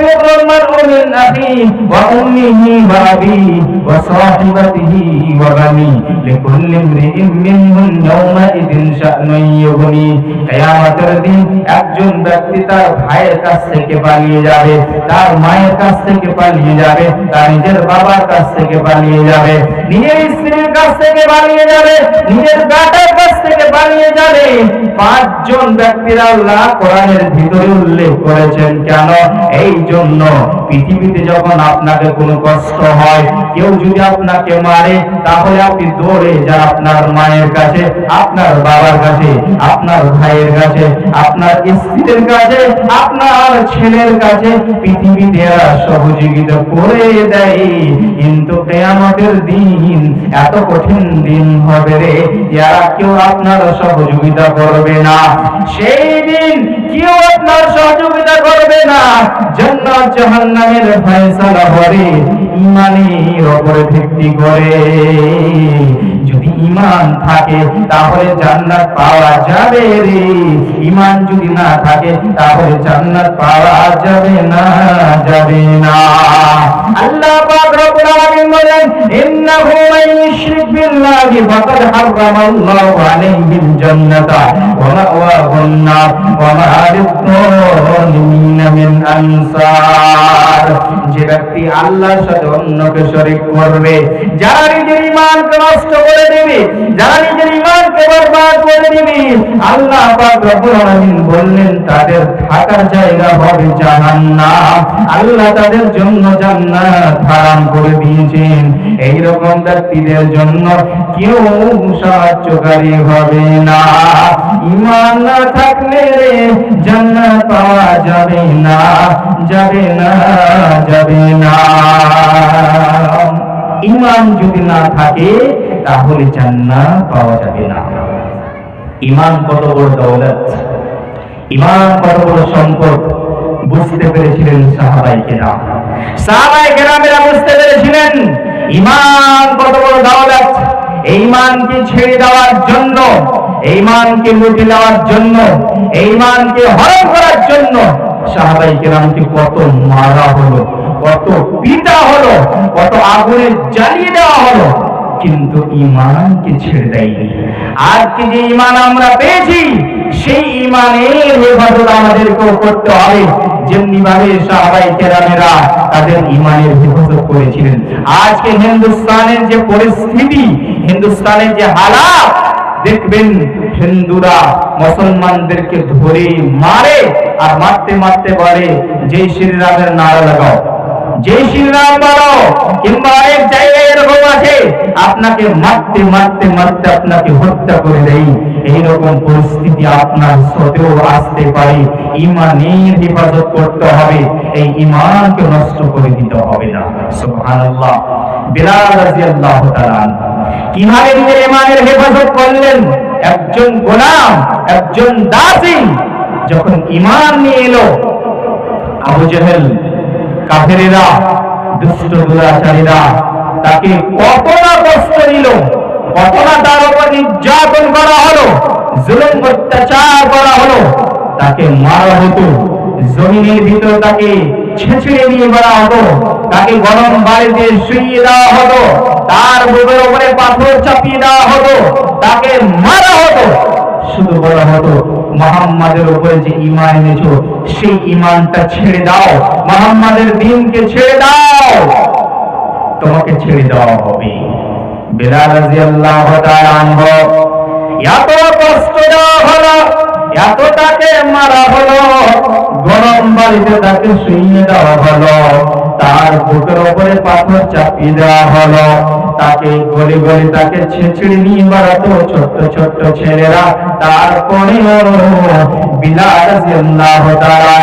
ইয়াফিরুল মার'উ মিন আখিহি ওয়া উম্মিহি ওয়া আবিহি ওয়া সাহিবাতিহি ওয়া বানি লিকুল্লি ইমরিইন মিনহুম ইয়াওমাইযিন শা'নুন ইউগনি। কিয়ামতের দিন একজন ব্যক্তি তার ভাইয়ের কাছ থেকে পালিয়ে যাবে, তার মায়ের কাছ থেকে পালিয়ে যাবে, তার নিজের বাবার কাছ থেকে পালিয়ে যাবে, নিজের স্ত্রীর কাছ থেকে পালিয়ে যাবে, নিজের বেটার কাছ থেকে পালিয়ে যাবে। পাঁচজন ব্যক্তির আল্লাহ কোরআনের ভিতরে উল্লেখ করেছেন। কেন? এই জন্য পৃথিবীতে যখন আপনাকে কোনো কষ্ট হয়, কেউ যদি আপনাকে মারে, তাহলে আপনি দৌড়ে যান আপনার মায়ের কাছে, আপনার বাবার কাছে, আপনার ভাইয়ের কাছে, আপনার স্ত্রীর কাছে, আপনার ছেলের কাছে। পৃথিবীতে এরা সহযোগিতা করে দেয়, কিন্তু কিয়ামতের দিন এত কঠিন দিন হবে রে, যারা কেউ আপনার সহযোগিতা করবে না। সেই দিন কেউ আপনার সহযোগিতা করবে না। জান্নাত জাহান্নামের ফয়সালা হবে ঈমানের উপরে ভিত্তি করে। যদি ঈমান থাকে তাহলে জান্নাত পাওয়া যাবে রে, ঈমান যদি না থাকে তাহলে জান্নাত পাওয়া যাবে না, যাবে না। আল্লাহ পাক রব্বুল আলামিন বলেন, ইন্নাহু মান ইউশরিক বিল্লাহি ফাকাদ হারামাল্লাহু আলাইহিল জান্নাতা ওয়া মাওয়াহুন নার ওয়া মা লিয-যালিমিনা মিন আনসার। যে ব্যক্তি আল্লাহর সাথে অন্যকে শরীক করবে, যারা নিজের ঈমানকে নষ্ট করে দেবে, যারা নিজের ঈমানকে বরবাদ করে দেবে, আল্লাহ পাক রব্বুল আলামিন বললেন তাদের থাকার জায়গা হবে জাহান্নাম। আল্লাহ তাদের জন্য জান্নাত হারাম করে দিয়েছেন। এই রকম ব্যক্তিদের জন্য কেউ সাহায্যকারী হবে না। ঈমান না থাকলে জান্নাত পাওয়া যাবে না, যাবে না, যাবে না। ঈমান যদি না থাকে তাহলে জান্নাত পাওয়া যাবে না। ঈমান কত বড় দৌলত, ঈমান কত বড় সম্পদ বুঝতে পেরেছিলেন সাহাবায়ে কেরাম। সাহাবায়ে কেরামেরা বুঝতে পেরেছিলেন ঈমান কত বড় দৌলত। এই ঈমানকে ছেড়ে দেওয়ার জন্য, এই ঈমানকে লুটে নেওয়ার জন্য, এই ঈমানকে হরণ করার জন্য সাহাবায়ে কেরামকে কত মারা হলো, কত পিটা হলো, কত আগুনে জ্বালিয়ে দেওয়া হলো, কিন্তু ঈমানকে ছেড়ে দেয়নি। আজকে যে ঈমান আমরা পেয়েছি, সেই ঈমানের হেফাজত আমাদেরকেও করতে হবে, যেমনি ভাবে সাহাবায়ে কেরামেরা তাদের ঈমানের হেফাজত করেছিলেন। আজকে হিন্দুস্তানের যে পরিস্থিতি, হিন্দুস্তানের যে হালাত, দেখবেন হিন্দুরা মুসলমানদেরকে ধরে মারে, আর মারতে মারতে বলে জয় শ্রীরামের নারা লাগাও, জয় শ্রীরাম বলো। কিংবা অনেক জায়গায় এরকম আছে, আপনাকে মারতে মারতে মারতে আপনাকে হত্যা করে দেয়। এইরকম পরিস্থিতি আপনার সাথেও আসতে পারে। ঈমানের হেফাজত করতে হবে, এই ঈমানকে নষ্ট করে দিতে হবে না। সুবহানাল্লাহ। বিলাল রাদিয়াল্লাহু তাআলা কিভাবে নিজের ঈমানের হেফাজত করলেন? একজন গোলাম, একজন দাসী যখন ঈমান নিয়ে এলো, আবু জেহেল, কাফেরেরা, দুষ্ট দুরাচারীরা তাকে কত না কষ্ট দিল, কত না তার উপর নির্যাতন করা হলো, জুলুম অত্যাচার করা হলো, তাকে মারা হতো, জমিনের ভিতর তাকে ছেঁচড়ে নিয়ে মারা হতো, তাকে গরম বাড়িতে শুইয়ে দেওয়া হতো, তার বুকের উপরে পাথর চাপিয়ে দেওয়া হতো, তাকে মারা হতো। শুধু বলা হতো মুহাম্মাদের উপরে যে ঈমান এনেছো সেই ঈমানটা ছেড়ে দাও, মুহাম্মাদের দ্বীনকে ছেড়ে দাও, তোমাকে ছেড়ে দেওয়া হবে। বিলাল রাদিয়াল্লাহু তাআলা আনহু এত কষ্ট দেওয়া হলো, এত তাকে মারা হলো, গরম বাড়িতে তাকে শুইয়ে দেওয়া হলো, তার বুকের উপরে পাথর চাপিয়ে দেওয়া হলো, তাকে গলি গলি তাকে ছেঁচড়ে নিয়ে বেড়াতো ছোট্ট ছোট্ট ছেলেরা। তারপরেও বিলাল রাদিয়াল্লাহু তাআলা